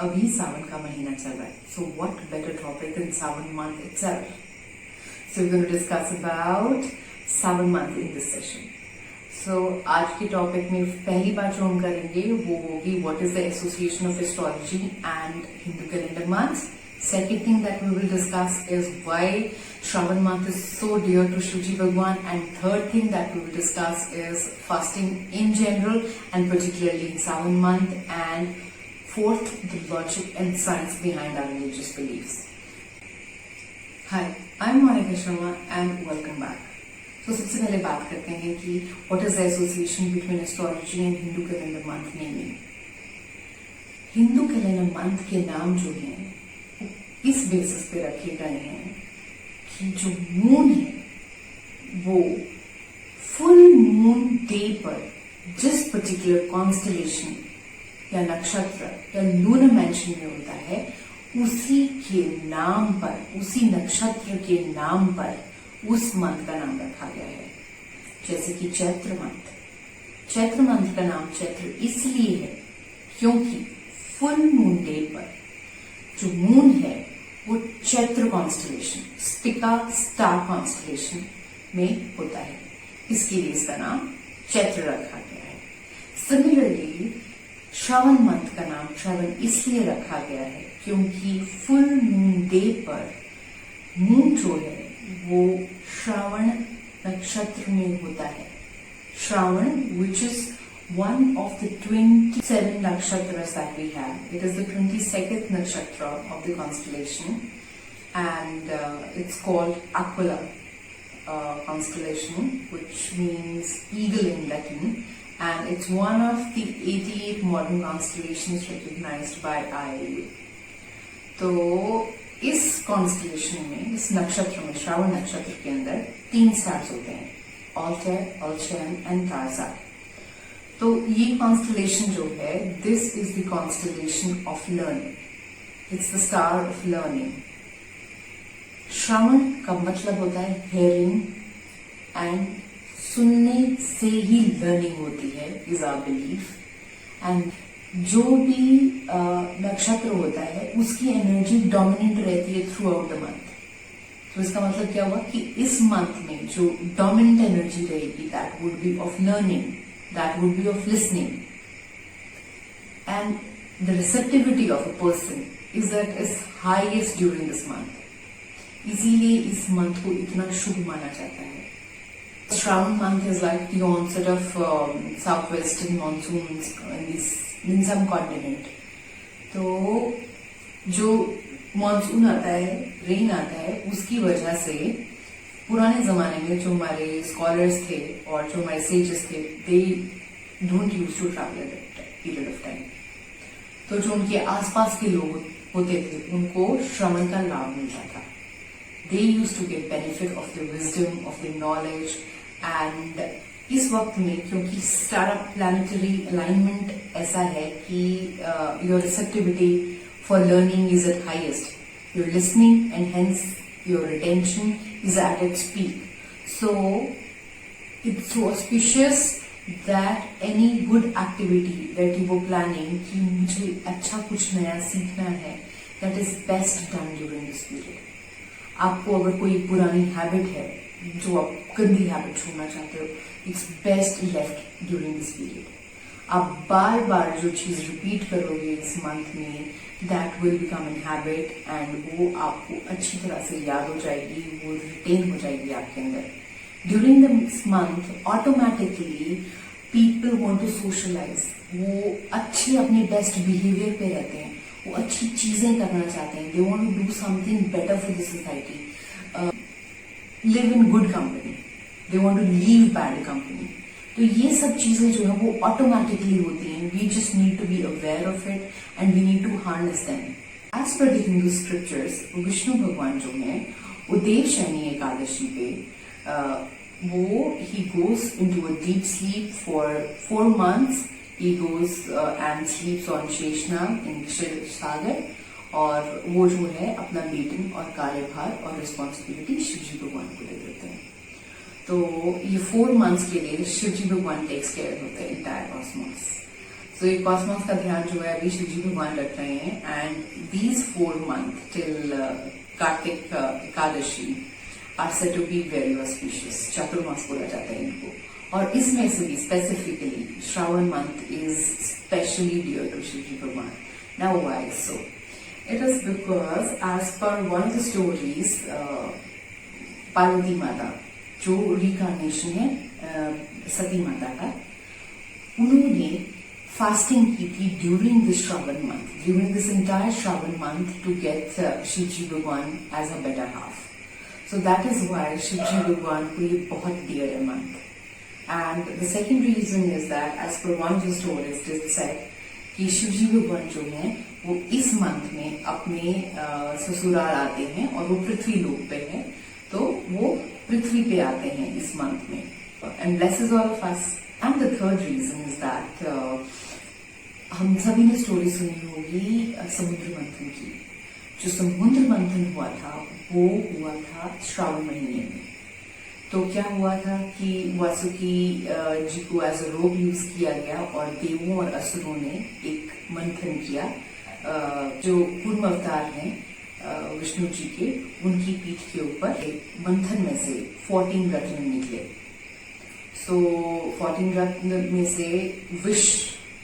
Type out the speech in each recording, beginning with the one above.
अभी सावन का महीना चल रहा है, so what better topic than Sawan month itself? So we're going to discuss about Sawan month in this session. So आज के टॉपिक में पहली बात जो हम करेंगे वो होगी what is the association of astrology and Hindu calendar months. Second thing that we will discuss is why Shravan month is so dear to Shivji Bhagwan, and third thing that we will discuss is fasting in general and particularly in Sawan month, and fourth, the logic and science behind our religious beliefs. Hi, I'm Monica Sharma and welcome back. So सबसे पहले बात करते हैं कि what is the association between astrology and Hindu calendar month naming. Hindu calendar month के नाम जो हैं इस बेसिस पे रखे गए हैं कि जो मून है वो फुल मून डे पर जिस पर्टिकुलर कॉन्स्टलेशन या नक्षत्र या लूनर मेंशन में होता है उसी के नाम पर, उसी नक्षत्र के नाम पर उस मंथ का नाम रखा गया है. जैसे कि चैत्र मंथ का नाम चैत्र इसलिए है क्योंकि फुल मून डे पर जो मून है वो चैत्र कॉन्स्टलेशन, स्पिका स्टार कॉन्स्टलेशन में होता है, इसके लिए इसका नाम चैत्र रखा गया है. सिमिलरली श्रावण मंथ का नाम श्रावण इसलिए रखा गया है क्योंकि फुल मून डे पर मून जो है वो श्रावण नक्षत्र में होता है. Shravan which is one of the 27 nakshatras that we have. It is the 22nd nakshatra of the constellation, and it's called Aquila constellation, which means eagle in Latin, and it's one of the 88 modern constellations recognized by IAU. तो इस constellation में, इस नक्षत्र में, श्रावण नक्षत्र के अंदर 3 stars होते हैं, Altair, Alchan and Tarzan. तो ये कॉन्स्टलेशन जो है this is the constellation of learning. It's the star of learning. Shravan का मतलब होता है हेयरिंग, एंड सुनने से ही लर्निंग होती है इज आवर बिलीफ. एंड जो भी नक्षत्र होता है उसकी एनर्जी डोमिनेंट रहती है थ्रू आउट द मंथ. तो इसका मतलब क्या हुआ कि इस मंथ में जो डोमिनेंट एनर्जी रहेगी that would be of learning, that would be of listening, and the receptivity of a person is highest during this month. इसीलिए इस मंथ को इतना शुभ माना जाता है. Shravan month is like the onset of southwestern monsoons in some continent. तो जो monsoon आता है, रेन आता है, उसकी वजह से पुराने जमाने में जो हमारे स्कॉलर्स थे और जो हमारे सेजेस थे they don't use to travel at that period of time. तो जो उनके आसपास के लोग होते थे उनको श्रवण का लाभ मिलता था. They use to get benefit of the wisdom, of the knowledge. And इस वक्त में क्योंकि स्टार प्लैनेटरी अलाइनमेंट ऐसा है कि your receptivity for learning is at highest, your listening and hence your retention is at its peak. So it's so auspicious that any good activity that you were planning कि मुझे अच्छा कुछ नया सीखना है, that is best done during this period. आपको अगर कोई पुरानी हैबिट है जो आप गंदी हैबिट छोड़ना चाहते हो, it's best left during this period. आप बार बार जो चीज रिपीट करोगे इस मंथ में that will become a habit, and वो आपको अच्छी तरह से याद हो जाएगी, वो रिटेन हो जाएगी आपके अंदर. During this month, automatically people want to socialize. वो अच्छे अपने बेस्ट बिहेवियर पे रहते हैं, वो अच्छी चीजें करना चाहते हैं. They want to do something better for the society. Live in good company. They want to leave bad company. तो ये सब चीजें जो है वो ऑटोमेटिकली होती हैं. We just need to be aware of it and we need to harness them. As per the Hindu scriptures Vishnu भगवान जो है वो देवशयनी एकादशी पे वो he goes into a deep sleep for 4 months. He goes and sleeps on Sheshnag in Ksheer Sagar, और वो जो है अपना बेटन और कार्यभार और रिस्पॉन्सिबिलिटी शिवजी भगवान को दे देते हैं. तो ये 4 months के लिए शिवजी भगवान टेक्स केयर होते हैं इंटायर कॉस्मोस. So ये कॉस्मोस का ध्यान जो है अभी शिव जी भगवान रख रहे हैं, and these 4 months till Kartik Ekadashi are said to be very auspicious. Chaturmas बोला जाता है इनको. और इसमें से भी specifically Shravan month is specially dear to Shiv ji Bhagwan. Now why so? It is because as per one of the stories, Parvati माता जो रिकार्नेशन है सती माता का, उन्होंने फास्टिंग की थी during this Shravan month, during this entire Shravan month to get Shiv ji Bhagwan as a better half. So that is why Shiv ji भगवान को ये बहुत डियर है month. And the second reason is that as per one जो स्टोरीज इट सेड कि शिव जी भगवान जो है वो इस मंथ में अपने ससुराल आते हैं और वो पृथ्वी लोक पे है, तो वो पृथ्वी पे आते हैं इस मंथ में and blesses all of us. And the third reason is that हम सभी ने स्टोरी सुनी होगी समुद्र मंथन की. जो समुद्र मंथन हुआ था वो हुआ था श्रावण महीने में. तो क्या हुआ था कि वासुकी जी को एज अ रोप यूज किया गया और देवों और असुरों ने एक मंथन किया. जो कूर्म अवतार हैं विष्णु जी के, उनकी पीठ के ऊपर एक मंथन में से 14 रत्न निकले. सो 14 रत्न में से विष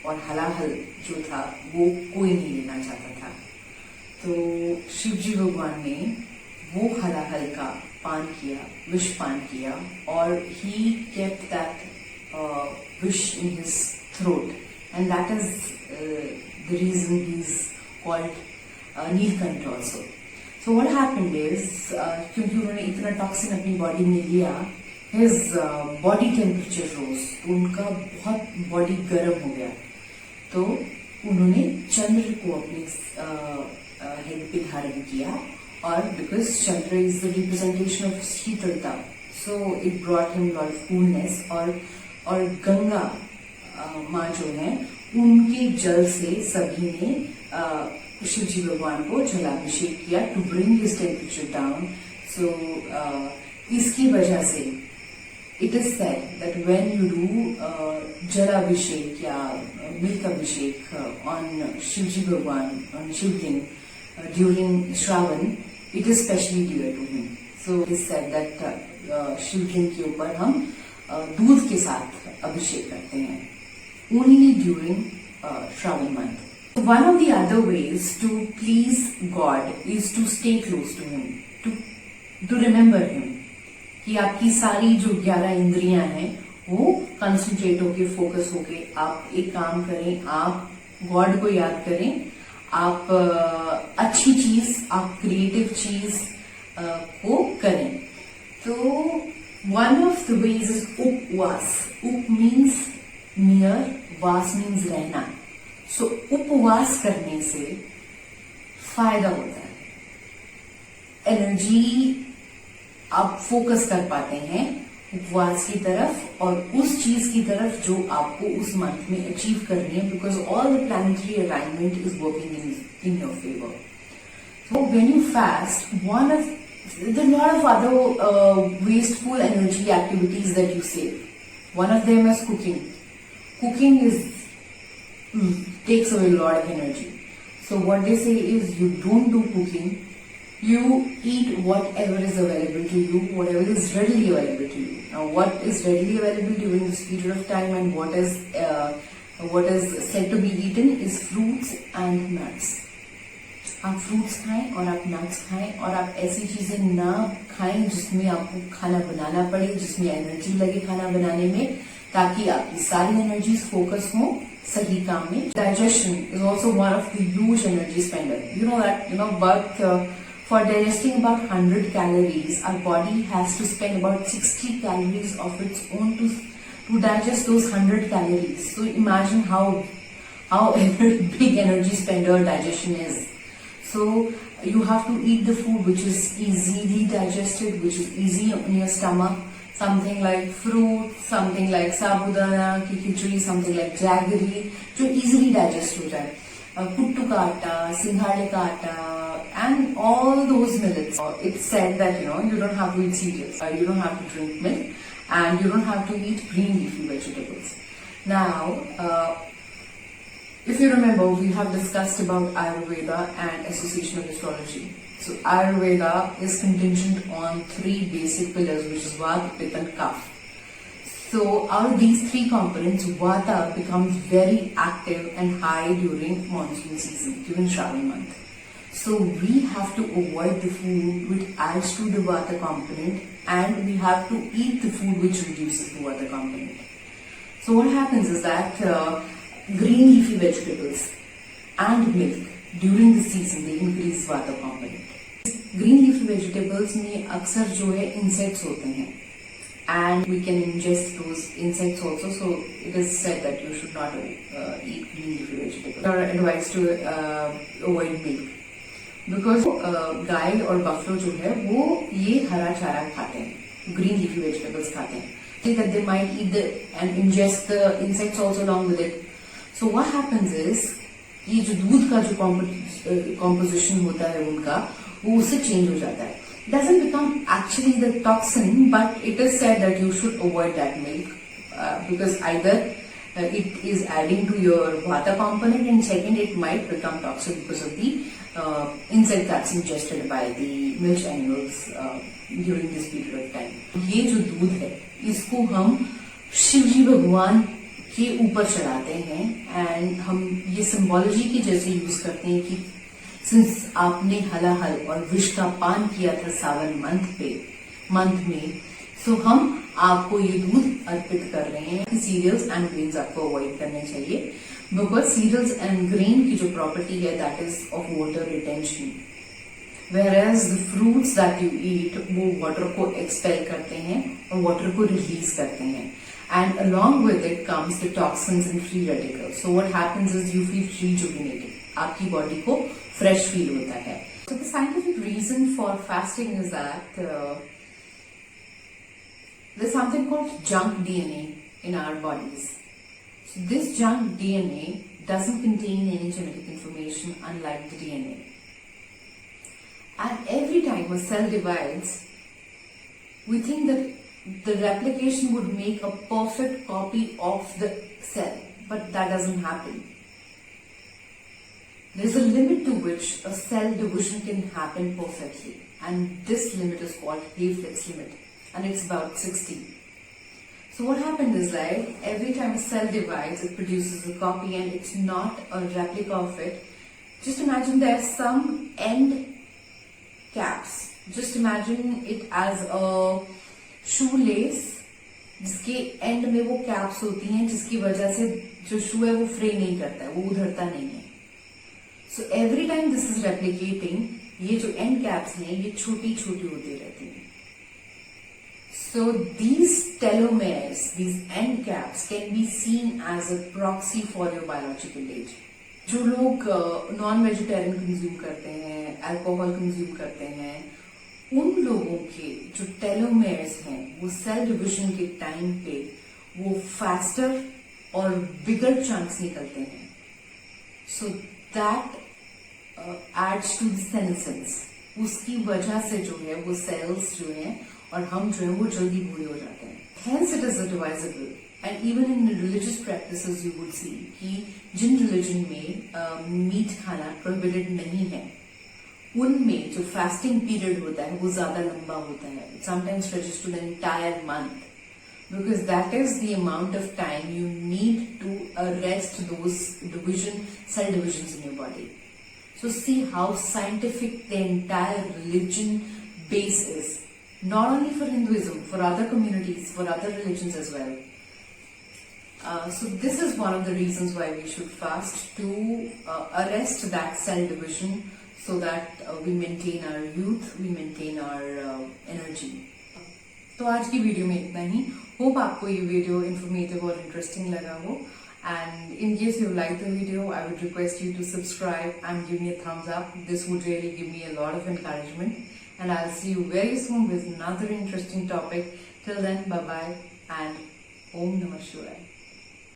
और हलाहल जो था वो कोई नहीं लेना चाहता था. तो शिव जी भगवान ने वो हलाहल का पान किया, विष पान किया, और ही केप्ट दैट विष in his throat, and that is the reason he is called Neelkanth also. So what happened is क्योंकि उन्होंने इतना टॉक्सिन अपनी बॉडी में लिया, हिज बॉडी टेम्परेचर रोज, तो उनका बहुत बॉडी गर्म हो गया. तो उन्होंने चंद्र को अपने हेड पे धारण किया, और because Chandra is the representation of शीतलता, so it brought him lot of coolness. और गंगा माँ जो है उनके जल से सभी ने शिव जी भगवान को जलाभिषेक किया to bring his temperature down. So इसकी वजह से it is said that when you do jalabhishek या milk abhishek on Shiv ji Bhagwan, on shivling during Shravan, it is specially dear to him. So it is said that शिवलिंग के ऊपर हम दूध के साथ अभिषेक करते हैं only during Shravan month. One of the other ways to please God is to stay close to him, to remember him. कि आपकी सारी जो 11 इंद्रियां हैं वो कंसंट्रेट होके, फोकस होके आप एक काम करें, आप गॉड को याद करें, आप अच्छी चीज, आप क्रिएटिव चीज को करें. तो one of the ways is उपवास. उप मीन्स नियर, वास मीन्स रहना. सो उपवास करने से फायदा होता है, एनर्जी आप फोकस कर पाते हैं उपवास की तरफ और उस चीज की तरफ जो आपको उस मंथ में अचीव करनी है, because all the planetary alignment is working in your favour. So when you fast, one of there are a lot of other wasteful energy activities that you save. One of them is cooking. Cooking takes away a lot of energy. So what they say is you don't do cooking. You eat whatever is available to you, whatever is readily available to you. Now, what is readily available during this period of time and what is said to be eaten is fruits and nuts. आप fruits खाएं और आप nuts खाएं और आप ऐसी चीजें ना खाएं जिसमें आपको खाना बनाना पड़े, जिसमें एनर्जी लगे खाना बनाने में, ताकि आपकी सारी एनर्जीज फोकस हो सही काम में. Digestion is also one of the huge energy spender. You know that, but for digesting about 100 calories, our body has to spend about 60 calories of its own to digest those 100 calories. So imagine how big energy spender digestion is. So you have to eat the food which is easily digested, which is easy in your stomach. Something like fruit, something like sabudana की खिचड़ी, something like jaggery, जो easily digest हो जाए. Puttu का आटा, सिंघाड़े का आटा, and all those millets. It's said that you don't have to eat cereals, you don't have to drink milk, and you don't have to eat green leafy vegetables. Now, If you remember, we have discussed about Ayurveda and association of astrology. So Ayurveda is contingent on three basic pillars, which is Vata, Pitta and Kapha. So out of these three components, Vata becomes very active and high during monsoon season, during Shravan month. So we have to avoid the food which adds to the Vata component, and we have to eat the food which reduces the Vata component. So what happens is that green leafy vegetables and milk during the season, they increase Vata component. Green leafy vegetables में अक्सर जो है insects होते हैं, and we can ingest those insects also. So it is said that you should not eat green leafy vegetables. You are advised to avoid milk. Because गाय और buffalo जो है वो ये हरा चारा खाते हैं, ग्रीन लीफी वेजिटेबल्स खाते हैं, that they might eat the and ingest the insects also along with it. So what happens is ये जो दूध का जो composition होता है उनका, वो उससे change हो जाता है. It doesn't become actually the toxin, but it is said that you should avoid that milk because either it is adding to your Vata component, and second, it might become toxic because of the insect that's ingested by the milch animals during this period of time. ये जो दूध है, इसको हम शिवजी भगवान के ऊपर चढ़ाते हैं, एंड हम ये सिंबोलॉजी की जैसे यूज करते हैं कि सिंस आपने हलाहल और विष का पान किया था सावन मंथ में, सो हम आपको ये दूध अर्पित कर रहे हैं. सीरियल्स एंड ग्रेन्स आपको अवॉइड करने चाहिए, बिकॉज सीरियल्स एंड ग्रेन की जो प्रॉपर्टी है that is of water retention, whereas the fruits that you eat वो वाटर को एक्सपेल करते हैं और वाटर को रिलीज करते हैं, and along with it comes the toxins and free radicals. So what happens is you feel rejuvenated, आपकी body को फ्रेश फील होता है. So the scientific reason for fasting is that there's something called junk DNA in our bodies. So this junk DNA doesn't contain any genetic information unlike the DNA. And every time a cell divides, we think that the replication would make a perfect copy of the cell, but that doesn't happen. There's a limit to which a cell division can happen perfectly, and this limit is called Hayflick's limit, and it's about 60. So what happens is like every time a cell divides, it produces a copy, and it's not a replica of it. Just imagine there's some end caps. Just imagine it as a shoelace, जिसके and में वो caps होती हैं, जिसकी वजह से जो शू है वो फ्रे नहीं करता है, वो उधरता नहीं है. So every time this is replicating, ये जो एंड कैप्स हैं ये छोटी छोटी होती रहती हैं. So these telomeres, these end caps can be seen as a proxy for your biological age. जो लोग नॉन वेजिटेरियन कंज्यूम करते हैं, अल्कोहल कंज्यूम करते हैं, उन लोगों के जो टेलोमेर्स हैं वो सेल डिविजन के टाइम पे वो फास्टर और बिगर चंक्स निकलते हैं. So that adds to the senescence. उसकी वजह से जो है वो सेल्स जो है और हम जो है वो जल्दी बूढ़े हो जाते हैं. Hence it is advisable, and even in religious practices you would see कि जिन रिलीजन में मीट खाना प्रोहिबिटेड नहीं है, उनमें जो फास्टिंग पीरियड होता है वो ज्यादा लंबा होता है. It sometimes stretches to the entire month, because that is the amount of time you need to arrest those cell divisions in your body. So see how scientific the entire religion base is. Not only for Hinduism, for other communities, for other religions as well. So this is one of the reasons why we should fast, to arrest that cell division, so that we maintain our youth, we maintain our energy. तो आज की video में इतना ही. Hope आपको ये video informative और interesting लगा हो. And in case you like the video, I would request you to subscribe and give me a thumbs up. This would really give me a lot of encouragement. And I'll see you very soon with another interesting topic. Till then, bye-bye and Om Namah Shivaya.